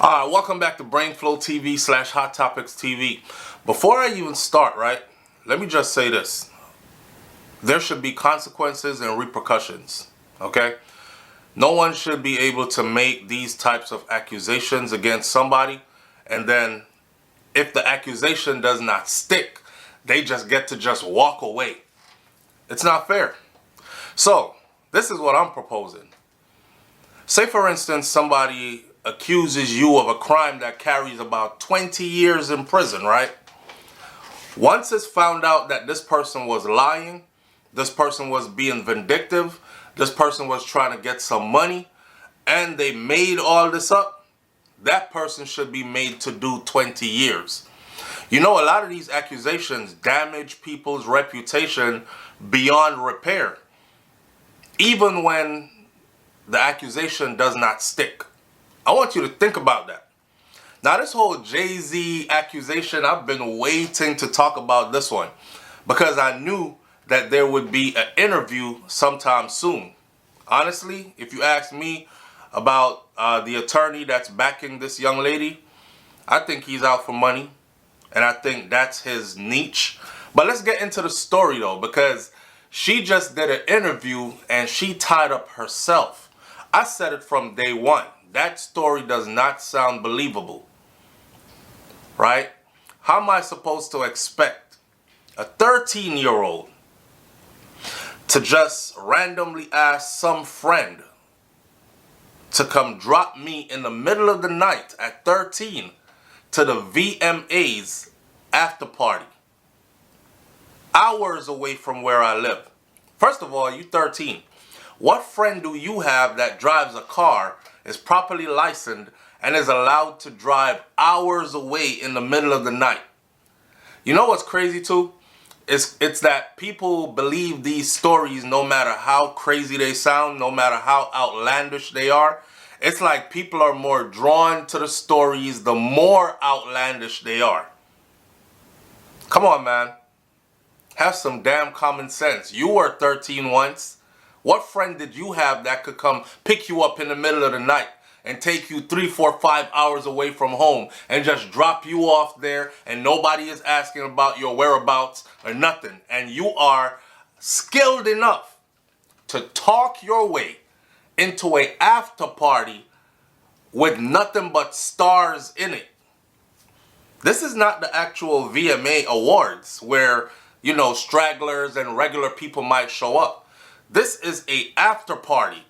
Alright, welcome back to BrainFLoTv / Hot Topics TV. Before I even start, right, let me just say this. There should be consequences and repercussions, okay? No one should be able to make these types of accusations against somebody, and then if the accusation does not stick, they just get to just walk away. It's not fair. So, this is what I'm proposing. Say, for instance, somebody accuses you of a crime that carries about 20 years in prison, right? Once it's found out that this person was lying, this person was being vindictive, this person was trying to get some money, and they made all this up, that person should be made to do 20 years. You know, a lot of these accusations damage people's reputation beyond repair, even when the accusation does not stick. I want you to think about that. Now, this whole Jay-Z accusation, I've been waiting to talk about this one because I knew that there would be an interview sometime soon. Honestly, if you ask me about the attorney that's backing this young lady, I think he's out for money, and I think that's his niche. But let's get into the story, though, because she just did an interview and she tied up herself. I said it from day one. That story does not sound believable, right? How am I supposed to expect a 13-year-old to just randomly ask some friend to come drop me in the middle of the night at 13 to the VMA's after party, hours away from where I live? First of all, you 13. What friend do you have that drives a car, is properly licensed, and is allowed to drive hours away in the middle of the night? You know what's crazy too? It's that people believe these stories no matter how crazy they sound, no matter how outlandish they are. It's like people are more drawn to the stories the more outlandish they are. Come on, man. Have some damn common sense. You were 13 once. What friend did you have that could come pick you up in the middle of the night and take you 3, 4, 5 hours away from home and just drop you off there, and nobody is asking about your whereabouts or nothing, and you are skilled enough to talk your way into an after party with nothing but stars in it? This is not the actual VMA awards where, you know, stragglers and regular people might show up. This is a after party.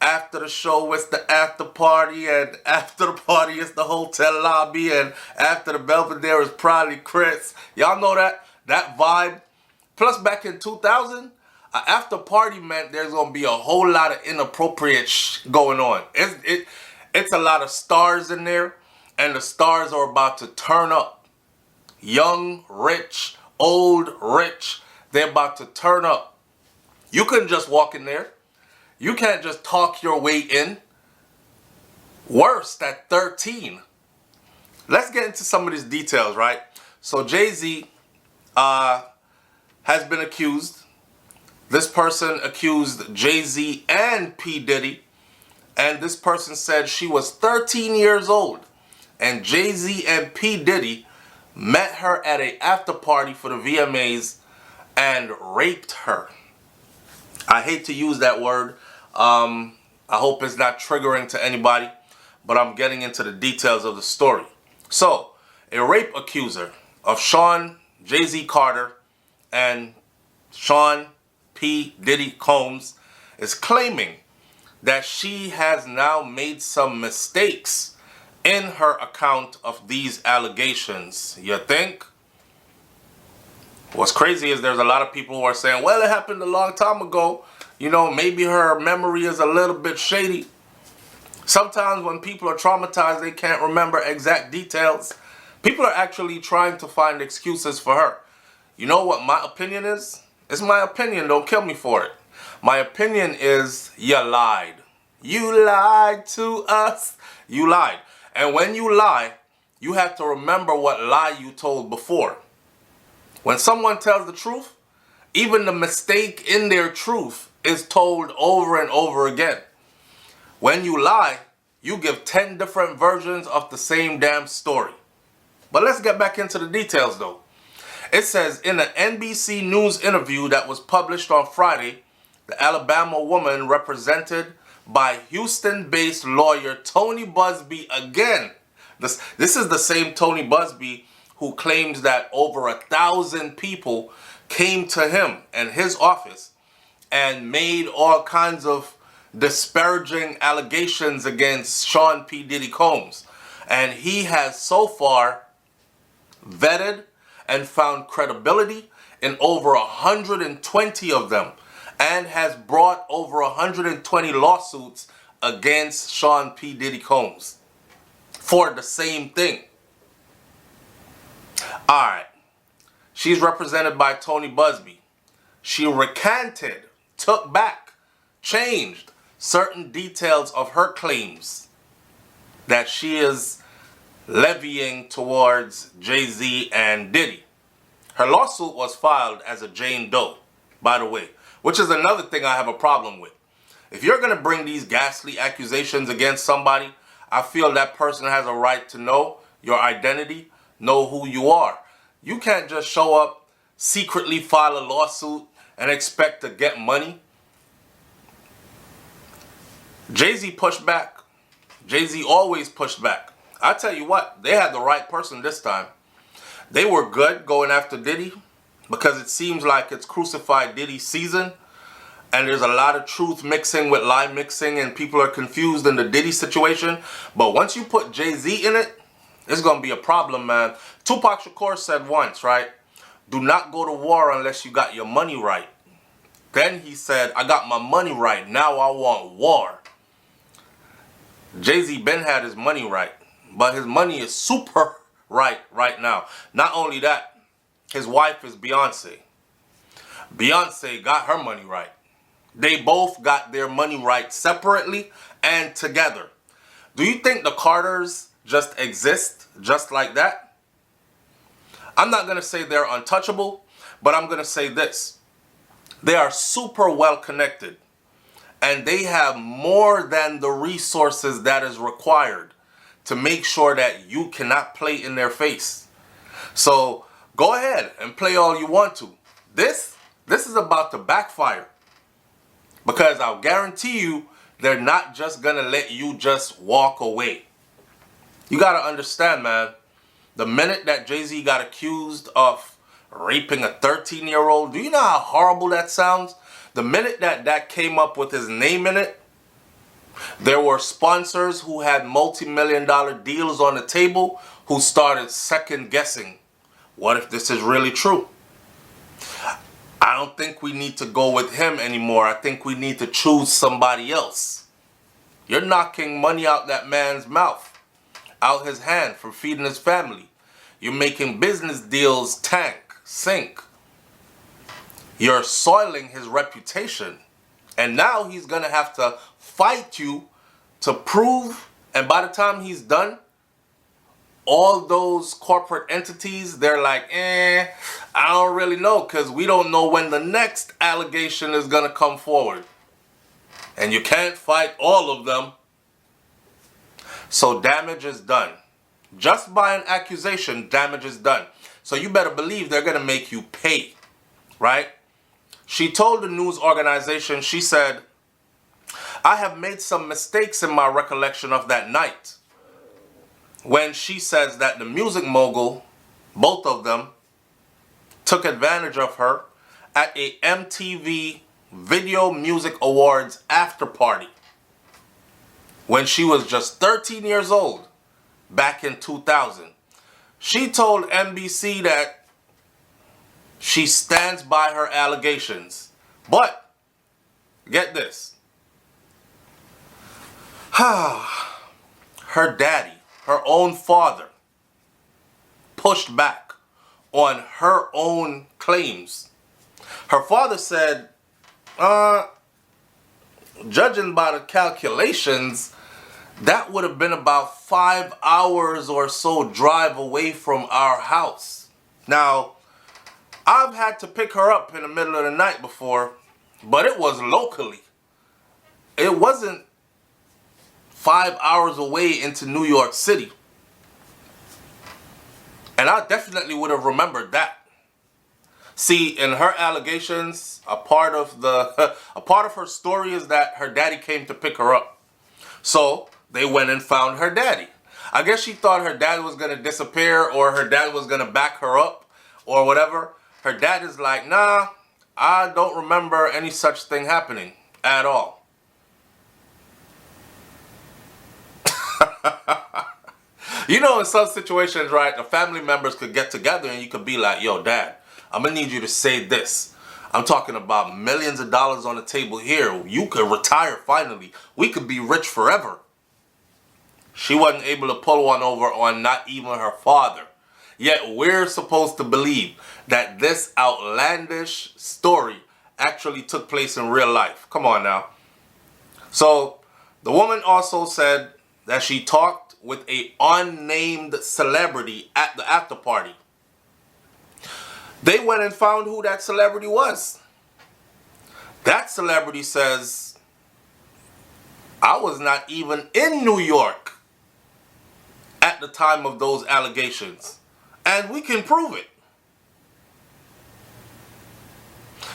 After the show, it's the after party, and after the party, it's the hotel lobby, and after the Belvedere is probably Chris. Y'all know that vibe. Plus, back in 2000, an after party meant there's gonna be a whole lot of inappropriate going on. It's a lot of stars in there, and the stars are about to turn up. Young, rich, old, rich. They're about to turn up. You couldn't just walk in there. You can't just talk your way in. Worse, at 13. Let's get into some of these details, right? So Jay-Z has been accused. This person accused Jay-Z and P. Diddy. And this person said she was 13 years old. And Jay-Z and P. Diddy met her at an after party for the VMAs and raped her. I hate to use that word. I hope it's not triggering to anybody, but I'm getting into the details of the story. So, a rape accuser of Sean Jay-Z Carter and Sean P. Diddy Combs is claiming that she has now made some mistakes in her account of these allegations. You think? What's crazy is there's a lot of people who are saying, well, it happened a long time ago. You know, maybe her memory is a little bit shady. Sometimes when people are traumatized, they can't remember exact details. People are actually trying to find excuses for her. You know what my opinion is? It's my opinion. Don't kill me for it. My opinion is you lied. You lied to us. You lied. And when you lie, you have to remember what lie you told before. When someone tells the truth, even the mistake in their truth is told over and over again. When you lie, you give 10 different versions of the same damn story. But let's get back into the details though. It says, in an NBC News interview that was published on Friday, the Alabama woman represented by Houston-based lawyer Tony Busby again. This is the same Tony Busby who claims that over 1,000 people came to him and his office and made all kinds of disparaging allegations against Sean P. Diddy Combs. And he has so far vetted and found credibility in over 120 of them, and has brought over 120 lawsuits against Sean P. Diddy Combs for the same thing. Alright, she's represented by Tony Busby. She recanted, took back, changed certain details of her claims that she is levying towards Jay-Z and Diddy. Her lawsuit was filed as a Jane Doe, by the way, which is another thing I have a problem with. If you're going to bring these ghastly accusations against somebody, I feel that person has a right to know your identity, know who you are. You can't just show up, secretly file a lawsuit, and expect to get money. Jay-Z pushed back. Jay-Z always pushed back. I tell you what, they had the right person this time. They were good going after Diddy because it seems like it's crucified Diddy season, and there's a lot of truth mixing with lie mixing, and people are confused in the Diddy situation. But once you put Jay-Z in it, it's going to be a problem, man. Tupac Shakur said once, right? Do not go to war unless you got your money right. Then he said, I got my money right. Now I want war. Jay-Z been had his money right, but his money is super right now. Not only that, his wife is Beyonce. Beyonce got her money right. They both got their money right separately and together. Do you think the Carters just exist just like that? I'm not going to say they're untouchable, but I'm going to say this. They are super well connected, and they have more than the resources that is required to make sure that you cannot play in their face. So go ahead and play all you want to. This is about to backfire, because I'll guarantee you they're not just gonna let you just walk away. You gotta understand, man, the minute that Jay-Z got accused of raping a 13-year-old, do you know how horrible that sounds? The minute that came up with his name in it, there were sponsors who had multi-million-dollar deals on the table who started second-guessing. What if this is really true? I don't think we need to go with him anymore. I think we need to choose somebody else. You're knocking money out that man's mouth, out his hand for feeding his family. You're making business deals tank, sink. You're soiling his reputation. And now he's going to have to fight you to prove, and by the time he's done, all those corporate entities, they're like, I don't really know, because we don't know when the next allegation is going to come forward. And you can't fight all of them. So damage is done. Just by an accusation, damage is done. So you better believe they're going to make you pay, right? She told the news organization, she said, I have made some mistakes in my recollection of that night. When she says that the music mogul, both of them, took advantage of her at a MTV Video Music Awards after party when she was just 13 years old back in 2000. She told NBC that she stands by her allegations. But, get this. Her daddy, her own father, pushed back on her own claims. Her father said, judging by the calculations, that would have been about 5 hours or so drive away from our house. Now, I've had to pick her up in the middle of the night before, but it was locally. It wasn't 5 hours away into New York City. And I definitely would have remembered that. See, in her allegations, a part of her story is that her daddy came to pick her up. So they went and found her daddy. I guess she thought her dad was going to disappear, or her dad was going to back her up or whatever. Her dad is like, nah, I don't remember any such thing happening at all. You know, in some situations, right, the family members could get together and you could be like, yo, dad, I'm going to need you to say this. I'm talking about millions of dollars on the table here. You could retire finally. We could be rich forever. She wasn't able to pull one over on not even her father. Yet we're supposed to believe that this outlandish story actually took place in real life. Come on now. So the woman also said that she talked with a unnamed celebrity at the after party. They went and found who that celebrity was. That celebrity says, I was not even in New York at the time of those allegations. And we can prove it.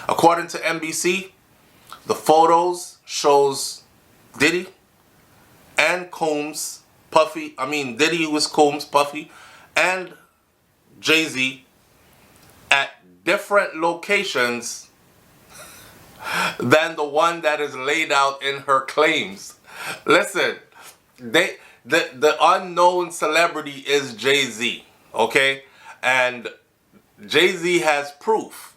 According to NBC, the photos shows Diddy and Combs, Diddy was Combs, Puffy, and Jay-Z at different locations than the one that is laid out in her claims. Listen, the unknown celebrity is Jay-Z, okay? And Jay-Z has proof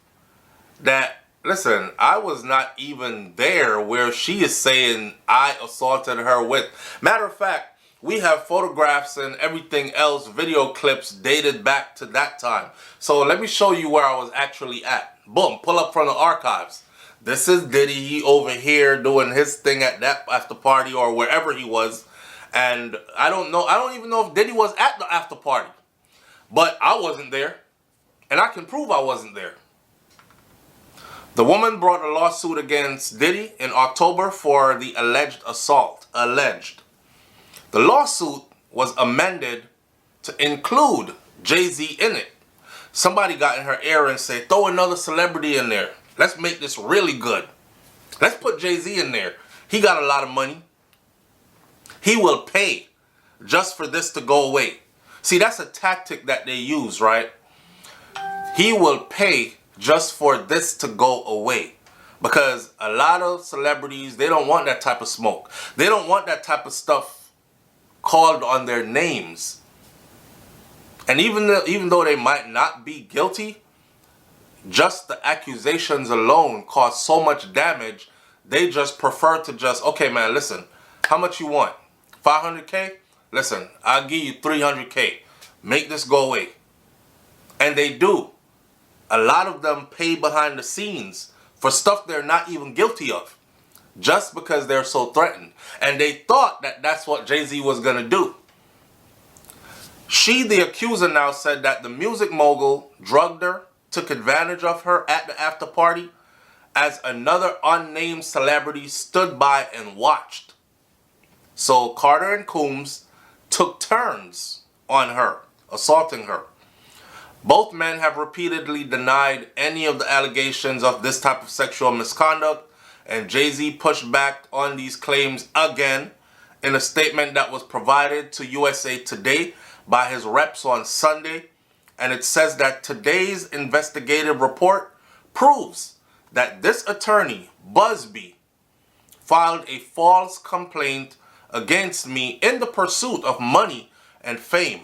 that, listen, I was not even there where she is saying I assaulted her with. Matter of fact, we have photographs and everything else, video clips dated back to that time. So let me show you where I was actually at. Boom, pull up from the archives. This is Diddy, he over here doing his thing at that after party or wherever he was. And I don't even know if Diddy was at the after party. But I wasn't there. And I can prove I wasn't there. The woman brought a lawsuit against Diddy in October for the alleged assault. The lawsuit was amended to include Jay-Z in it. Somebody got in her ear and said, throw another celebrity in there. Let's make this really good. Let's put Jay-Z in there. He got a lot of money. He will pay just for this to go away. See, that's a tactic that they use, right? He will pay just for this to go away. Because a lot of celebrities, they don't want that type of smoke. They don't want that type of stuff called on their names. And even though they might not be guilty, just the accusations alone cause so much damage, they just prefer to just, okay man, listen, how much you want? 500K? Listen, I'll give you 300K. Make this go away. And they do. A lot of them pay behind the scenes for stuff they're not even guilty of, just because they're so threatened. And they thought that that's what Jay-Z was going to do. She, the accuser, now said that the music mogul drugged her, took advantage of her at the after party, as another unnamed celebrity stood by and watched. So Carter and Combs took turns on her, assaulting her. Both men have repeatedly denied any of the allegations of this type of sexual misconduct, and Jay-Z pushed back on these claims again in a statement that was provided to USA Today by his reps on Sunday. And it says that today's investigative report proves that this attorney, Busby, filed a false complaint against me in the pursuit of money and fame.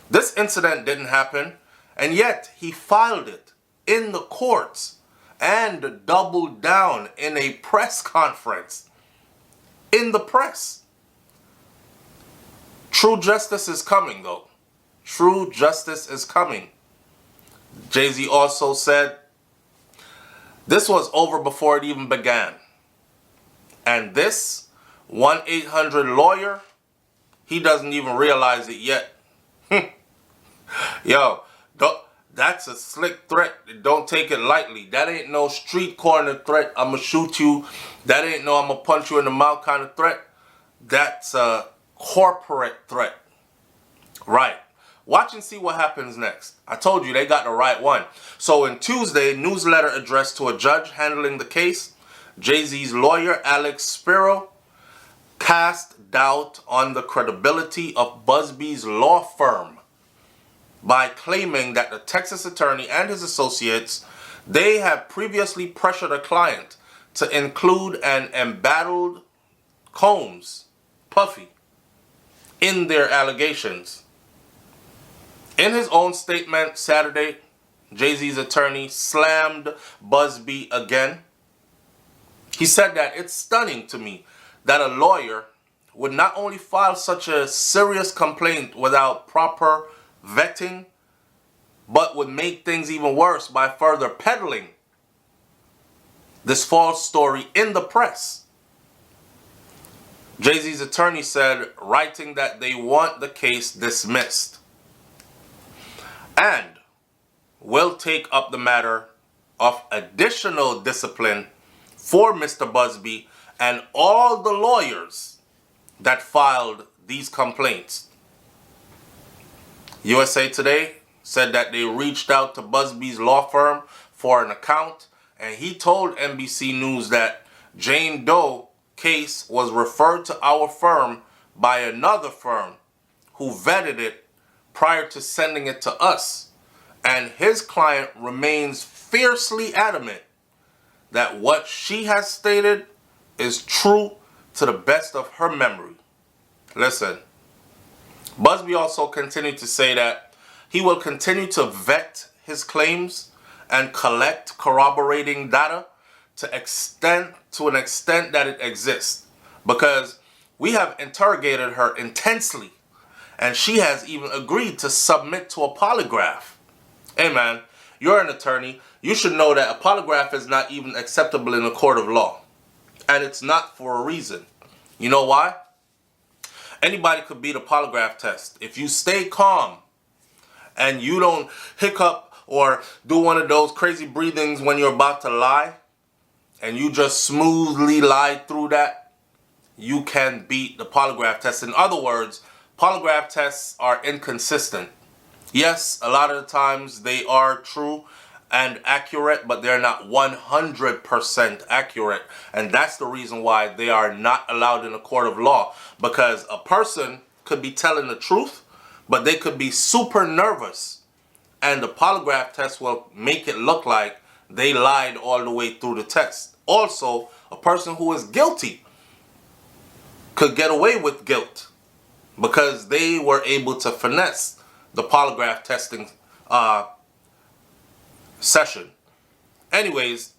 This incident didn't happen, and yet he filed it in the courts and doubled down in a press conference in the press. True justice is coming, though. True justice is coming. Jay-Z also said this was over before it even began. And this 1-800 lawyer, he doesn't even realize it yet. Yo, that's a slick threat. Don't take it lightly. That ain't no street corner threat. I'ma shoot you. That ain't no I'ma punch you in the mouth kind of threat. That's a corporate threat. Right. Watch and see what happens next. I told you they got the right one. So in Tuesday, newsletter addressed to a judge handling the case, Jay-Z's lawyer, Alex Spiro, cast doubt on the credibility of Busby's law firm by claiming that the Texas attorney and his associates, they had previously pressured a client to include an embattled Combs, Puffy, in their allegations. In his own statement Saturday, Jay-Z's attorney slammed Busby again. He said that it's stunning to me that a lawyer would not only file such a serious complaint without proper vetting, but would make things even worse by further peddling this false story in the press. Jay-Z's attorney said, writing that they want the case dismissed and will take up the matter of additional discipline for Mr. Busby and all the lawyers that filed these complaints. USA Today said that they reached out to Busby's law firm for an account, and he told NBC News that Jane Doe case was referred to our firm by another firm who vetted it prior to sending it to us, and his client remains fiercely adamant that what she has stated is true to the best of her memory. Listen, Busby also continued to say that he will continue to vet his claims and collect corroborating data to an extent that it exists, because we have interrogated her intensely and she has even agreed to submit to a polygraph. Hey man, you're an attorney. You should know that a polygraph is not even acceptable in a court of law. And it's not for a reason. You know why? Anybody could beat a polygraph test. If you stay calm and you don't hiccup or do one of those crazy breathings when you're about to lie, and you just smoothly lie through that, you can beat the polygraph test. In other words, polygraph tests are inconsistent. Yes, a lot of the times they are true and accurate, but they're not 100% accurate. And that's the reason why they are not allowed in a court of law. Because a person could be telling the truth, but they could be super nervous. And the polygraph test will make it look like they lied all the way through the test. Also, a person who is guilty could get away with guilt because they were able to finesse the polygraph testing session. Anyways,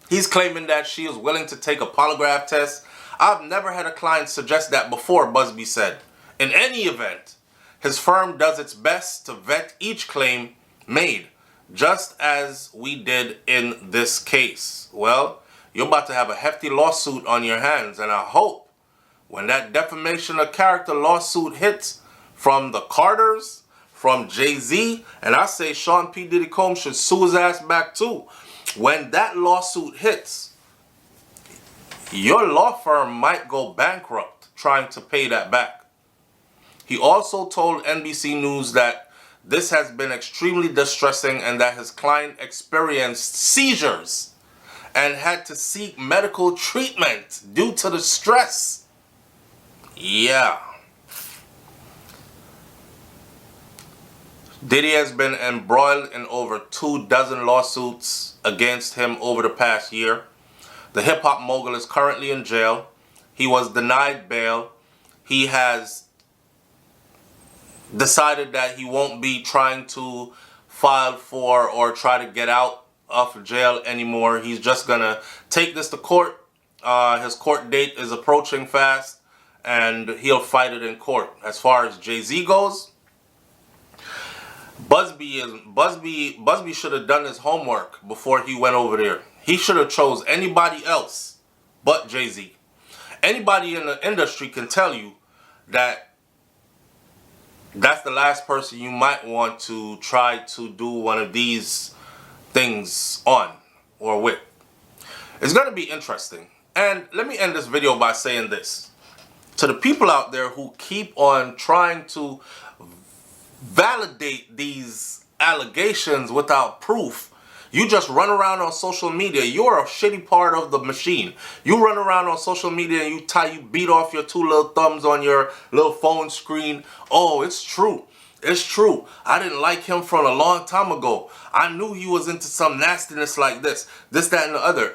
he's claiming that she is willing to take a polygraph test. I've never had a client suggest that before, Busby said. In any event, his firm does its best to vet each claim made, just as we did in this case. Well, you're about to have a hefty lawsuit on your hands, and I hope when that defamation of character lawsuit hits from the Carters, from Jay-Z, and I say Sean P. Diddy Combs should sue his ass back too. When that lawsuit hits, your law firm might go bankrupt trying to pay that back. He also told NBC News that this has been extremely distressing and that his client experienced seizures and had to seek medical treatment due to the stress. Yeah. Diddy has been embroiled in over 24 lawsuits against him over the past year. The hip-hop mogul is currently in jail. He was denied bail. He has decided that he won't be trying to file for or try to get out of jail anymore. He's just gonna take this to court. His court date is approaching fast, and he'll fight it in court. As far as Jay-Z goes, Busby should have done his homework before he went over there. He should have chose anybody else but Jay-Z. Anybody in the industry can tell you that that's the last person you might want to try to do one of these things on or with. It's going to be interesting. And let me end this video by saying this. To the people out there who keep on trying to validate these allegations without proof, you just run around on social media. You're a shitty part of the machine. You run around on social media and you beat off your two little thumbs on your little phone screen. Oh, it's true. It's true. I didn't like him from a long time ago. I knew he was into some nastiness like this, that, and the other.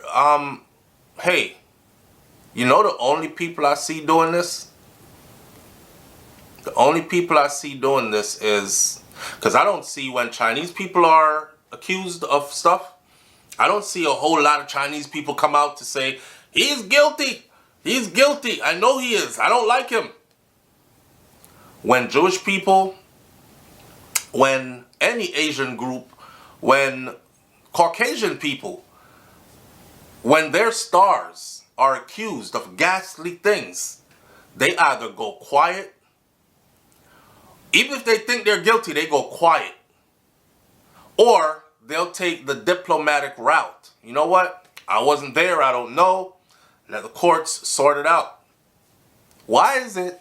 Hey, you know the only people I see doing this? The only people I see doing this is, because I don't see when Chinese people are accused of stuff, I don't see a whole lot of Chinese people come out to say, he's guilty. He's guilty. I know he is. I don't like him. When Jewish people, when any Asian group, when Caucasian people, when their stars are accused of ghastly things, they either go quiet. Even if they think they're guilty, they go quiet. Or they'll take the diplomatic route. You know what? I wasn't there. I don't know. Let the courts sort it out. Why is it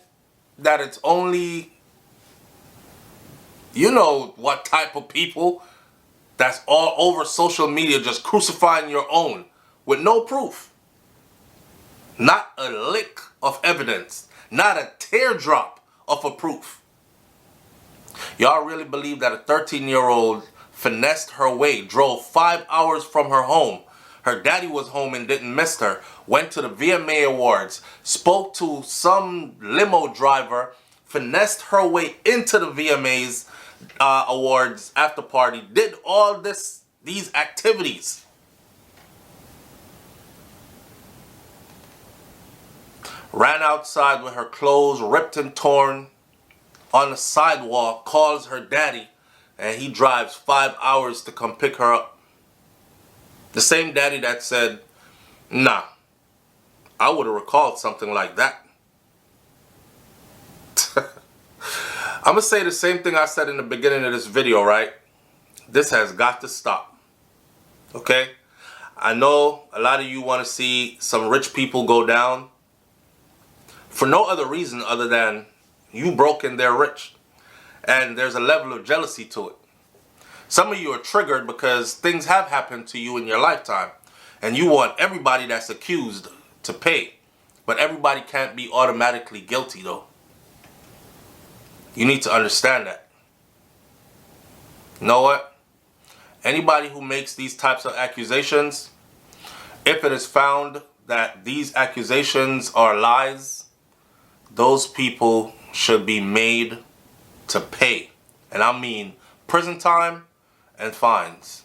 that it's only, you know what type of people that's all over social media just crucifying your own with no proof? Not a lick of evidence. Not a teardrop of a proof. Y'all really believe that a 13-year-old finessed her way, drove 5 hours from her home. Her daddy was home and didn't miss her. Went to the VMA Awards, spoke to some limo driver, finessed her way into the VMAs Awards after party, did all these activities. Ran outside with her clothes ripped and torn on the sidewalk, calls her daddy, and he drives 5 hours to come pick her up. The same daddy that said, nah, I would have recalled something like that. I'm going to say the same thing I said in the beginning of this video, right? This has got to stop. Okay? I know a lot of you want to see some rich people go down for no other reason other than you broke and they're rich. And there's a level of jealousy to it. Some of you are triggered because things have happened to you in your lifetime. And you want everybody that's accused to pay. But everybody can't be automatically guilty though. You need to understand that. You know what? Anybody who makes these types of accusations, if it is found that these accusations are lies, those people should be made to pay. And I mean prison time and fines.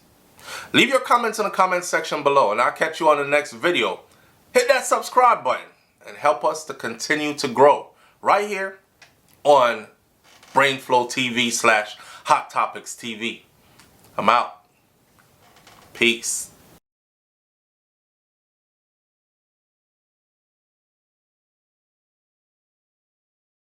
Leave your comments in the comment section below and I'll catch you on the next video. Hit that subscribe button and help us to continue to grow right here on BrainFLoTv /Hot Topics TV. I'm out. Peace.